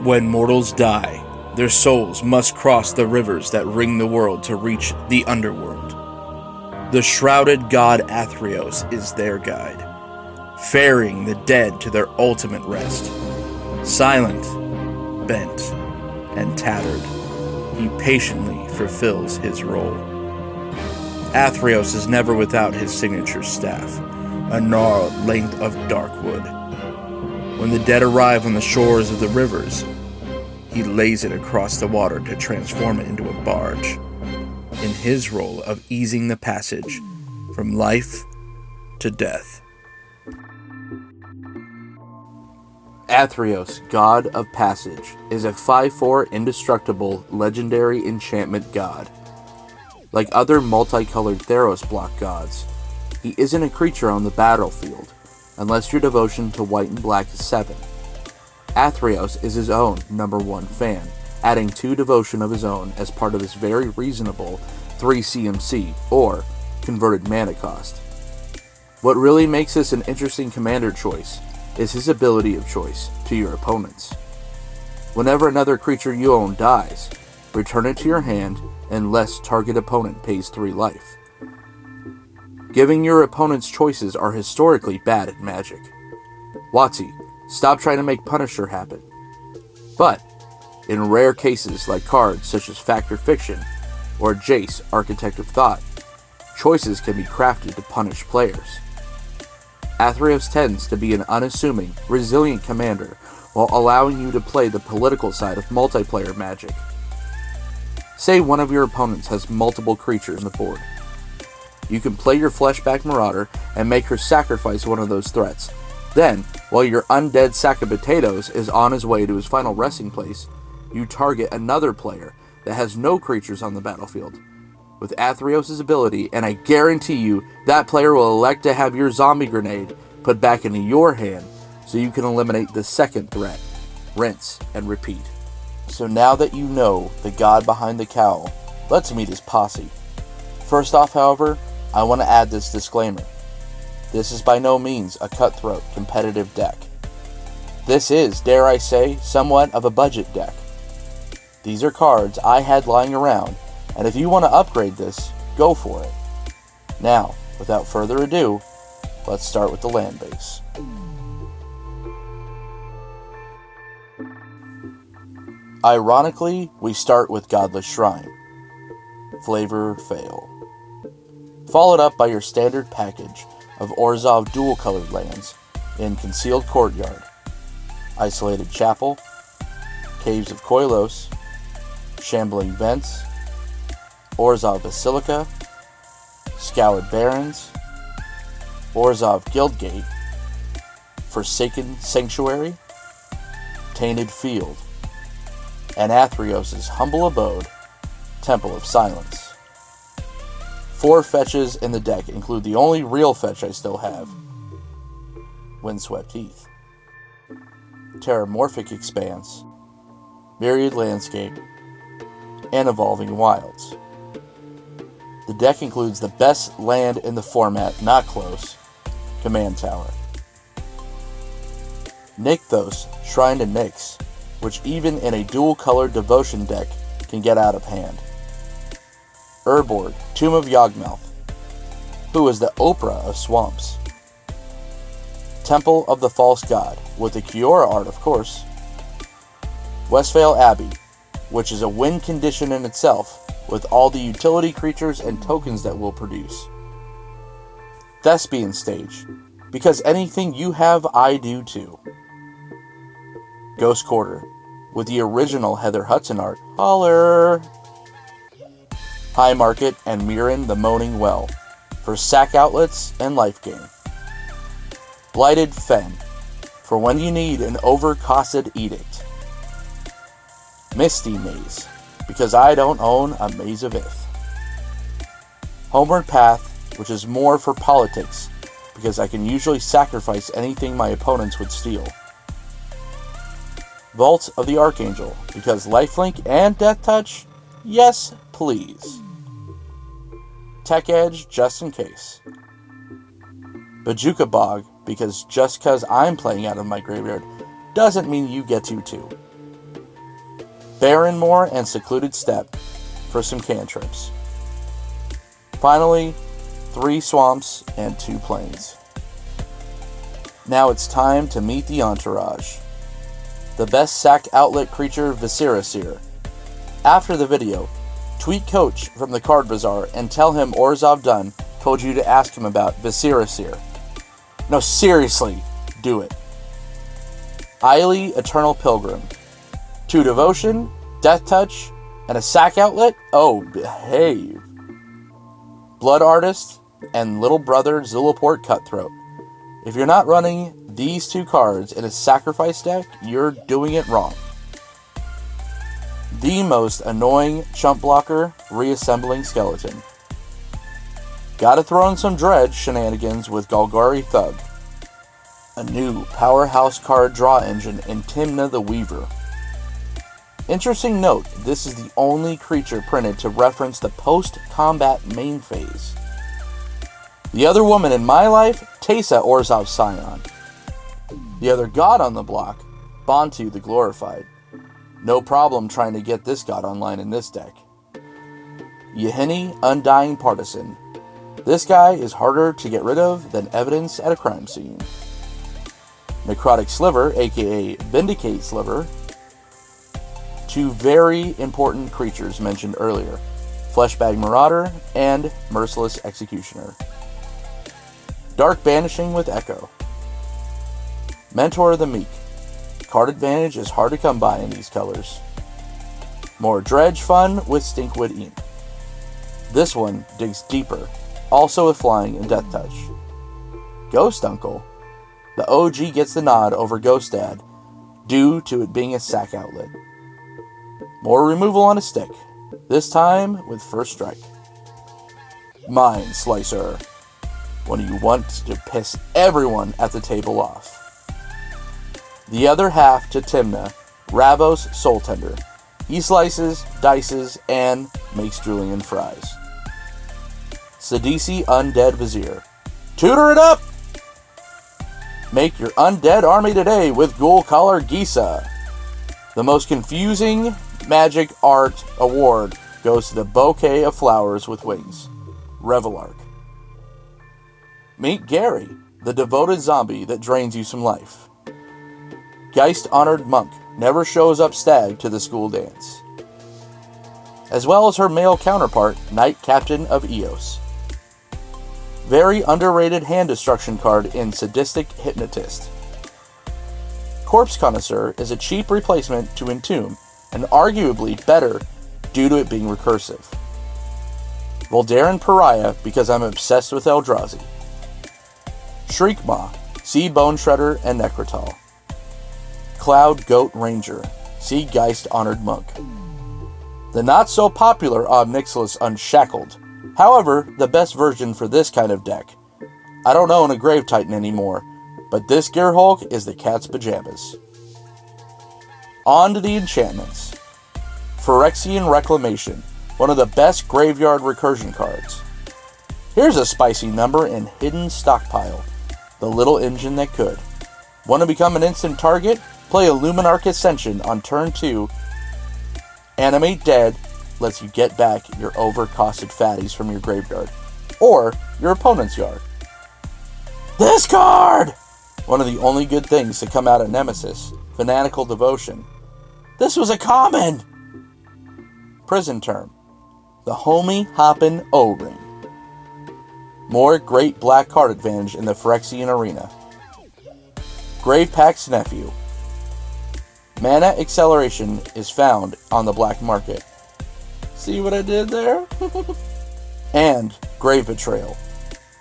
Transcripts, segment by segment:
When mortals die, their souls must cross the rivers that ring the world to reach the underworld. The shrouded god Athreos is their guide, ferrying the dead to their ultimate rest. Silent, bent, and tattered, he patiently fulfills his role. Athreos is never without his signature staff, a gnarled length of dark wood. When the dead arrive on the shores of the rivers, he lays it across the water to transform it into a barge, in his role of easing the passage from life to death. Athreos, God of Passage, is a 5/4 indestructible legendary enchantment god. Like other multicolored Theros block gods, he isn't a creature on the battlefield, unless your devotion to white and black is 7. Athreos is his own #1 fan, adding 2 devotion of his own as part of his very reasonable 3 CMC, or converted mana cost. What really makes this an interesting commander choice is his ability of choice to your opponents. Whenever another creature you own dies, return it to your hand unless target opponent pays 3 life. Giving your opponents choices are historically bad at Magic. WotC, stop trying to make Punisher happen. But, in rare cases like cards such as Fact or Fiction, or Jace, Architect of Thought, choices can be crafted to punish players. Athreos tends to be an unassuming, resilient commander while allowing you to play the political side of multiplayer Magic. Say one of your opponents has multiple creatures on the board. You can play your Fleshback Marauder and make her sacrifice one of those threats. Then, while your undead sack of potatoes is on his way to his final resting place, you target another player that has no creatures on the battlefield. With Athreos' ability, and I guarantee you that player will elect to have your zombie grenade put back into your hand so you can eliminate the second threat. Rinse and repeat. So now that you know the god behind the cowl, let's meet his posse. First off, however, I want to add this disclaimer. This is by no means a cutthroat competitive deck. This is, dare I say, somewhat of a budget deck. These are cards I had lying around, and if you want to upgrade this, go for it. Now, without further ado, let's start with the land base. Ironically, we start with Godless Shrine. Flavor fail. Followed up by your standard package of Orzhov dual-colored lands in Concealed Courtyard, Isolated Chapel, Caves of Koilos, Shambling Vents, Orzhov Basilica, Scoured Barrens, Orzhov Guildgate, Forsaken Sanctuary, Tainted Field, and Athreos' humble abode, Temple of Silence. 4 fetches in the deck include the only real fetch I still have, Windswept Heath, Terramorphic Expanse, Myriad Landscape, and Evolving Wilds. The deck includes the best land in the format, not close, Command Tower. Nykthos, Shrine to Nyx, which even in a dual-colored devotion deck can get out of hand. Urborg, Tomb of Yawgmoth, who is the Oprah of swamps. Temple of the False God, with the Kiora art of course. Westvale Abbey, which is a win condition in itself, with all the utility creatures and tokens that will produce. Thespian Stage, because anything you have I do too. Ghost Quarter, with the original Heather Hudson art, holler! High Market and Mirren the Moaning Well, for sack outlets and life gain. Blighted Fen, for when you need an overcosted edict. Misty Maze, because I don't own a Maze of Ith. Homeward Path, which is more for politics, because I can usually sacrifice anything my opponents would steal. Vault of the Archangel, because lifelink and death touch? Yes, please. Tech Edge, just in case. Bajuka Bog, because just cause I'm playing out of my graveyard doesn't mean you get to too. Barrenmoor and Secluded Steppe for some cantrips. Finally, 3 swamps and 2 plains. Now it's time to meet the entourage. The best sack outlet creature, Viscera. After the video, tweet Coach from the Card Bazaar and tell him OrzhovDunn told you to ask him about Viscera. No, seriously, do it. Eily, Eternal Pilgrim. 2 Devotion, Death Touch, and a sack outlet? Oh, behave. Blood Artist and Little Brother Zulaport Cutthroat. If you're not running these 2 cards in a sacrifice deck, you're doing it wrong. The most annoying chump blocker reassembling skeleton. Gotta throw in some dredge shenanigans with Golgari Thug. A new powerhouse card draw engine in Tymna the Weaver. Interesting note, this is the only creature printed to reference the post-combat main phase. The other woman in my life, Teysa Orzhov Scion. The other god on the block, Bantu the Glorified. No problem trying to get this god online in this deck. Yehini, Undying Partisan. This guy is harder to get rid of than evidence at a crime scene. Necrotic Sliver, aka Vindicate Sliver. 2 very important creatures mentioned earlier, Fleshbag Marauder and Merciless Executioner. Dark Banishing with Echo. Mentor of the Meek. Card advantage is hard to come by in these colors. More dredge fun with Stinkwood Imp. This one digs deeper, also with flying and death touch. Ghost Uncle. The OG gets the nod over Ghost Dad due to it being a sack outlet. More removal on a stick, this time with First Strike. Mind Slicer. When you want to piss everyone at the table off. The other half to Tymna, Ravos Soul Tender. He slices, dices, and makes Julian fries. Sidisi Undead Vizier. Tutor it up! Make your undead army today with Ghoul Collar Gisa. The most confusing magic art award goes to the bouquet of flowers with wings. Revelark. Meet Gary, the devoted zombie that drains you some life. Geist-honored monk never shows up stag to the school dance. As well as her male counterpart, Knight Captain of Eos. Very underrated hand destruction card in Sadistic Hypnotist. Corpse Connoisseur is a cheap replacement to Entomb, and arguably better due to it being recursive. Voldaren Pariah because I'm obsessed with Eldrazi. Shriekmaw, see Bone Shredder and Necrotal. Cloud Goat Ranger, see Geist Honored Monk. The not so popular Ob Nixilis Unshackled, however, the best version for this kind of deck. I don't own a Grave Titan anymore, but this Gearhulk is the cat's pajamas. On to the enchantments. Phyrexian Reclamation, one of the best graveyard recursion cards. Here's a spicy number in Hidden Stockpile, the little engine that could. Want to become an instant target? Play a Luminarch Ascension on turn 2. Animate Dead lets you get back your overcosted fatties from your graveyard, or your opponent's yard. This card! One of the only good things to come out of Nemesis, Fanatical Devotion. This was a common! Prison Term, the Homie Hoppin' O-Ring. More great black card advantage in the Phyrexian arena. Gravepack's Nephew. Mana Acceleration is found on the black market. See what I did there? And Grave Betrayal.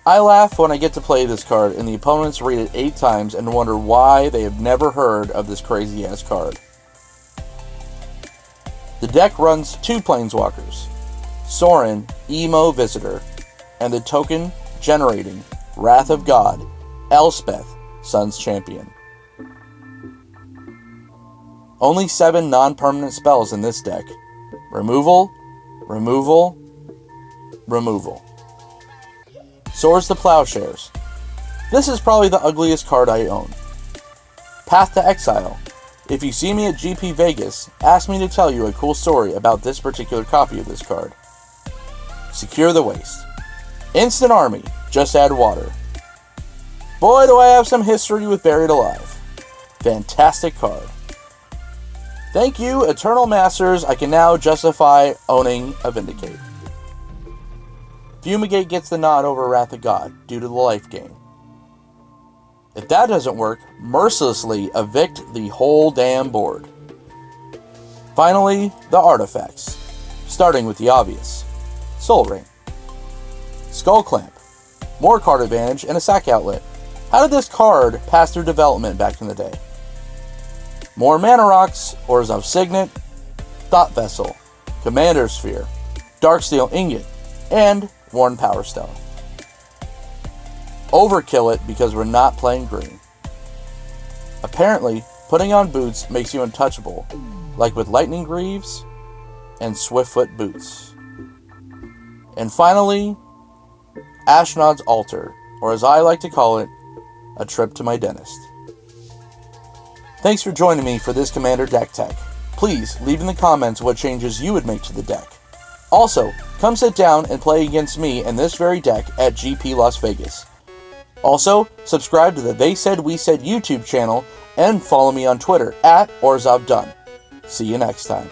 I laugh when I get to play this card and the opponents read it 8 times and wonder why they have never heard of this crazy ass card. The deck runs 2 Planeswalkers, Sorin, Emo Visitor, and the token generating Wrath of God, Elspeth, Sun's Champion. Only 7 non-permanent spells in this deck. Removal, removal, removal. Soars the Plowshares. This is probably the ugliest card I own. Path to Exile. If you see me at GP Vegas, ask me to tell you a cool story about this particular copy of this card. Secure the Waste. Instant army, just add water. Boy, do I have some history with Buried Alive. Fantastic card. Thank you, Eternal Masters. I can now justify owning a Vindicate. Fumigate gets the nod over Wrath of God due to the life gain. If that doesn't work, mercilessly evict the whole damn board. Finally, the artifacts, starting with the obvious. Soul Ring. Skull Clamp. More card advantage and a sack outlet. How did this card pass through development back in the day? More Mana Rocks, Orzhov Signet, Thought Vessel, Commander Sphere, Darksteel Ingot, and Worn Power Stone. Overkill it because we're not playing green. Apparently, putting on boots makes you untouchable, like with Lightning Greaves and Swiftfoot Boots. And finally, Ashnod's Altar, or as I like to call it, a trip to my dentist. Thanks for joining me for this Commander Deck Tech. Please leave in the comments what changes you would make to the deck. Also, come sit down and play against me and this very deck at GP Las Vegas. Also, subscribe to the They Said We Said YouTube channel and follow me on Twitter at OrzhovDunn. See you next time.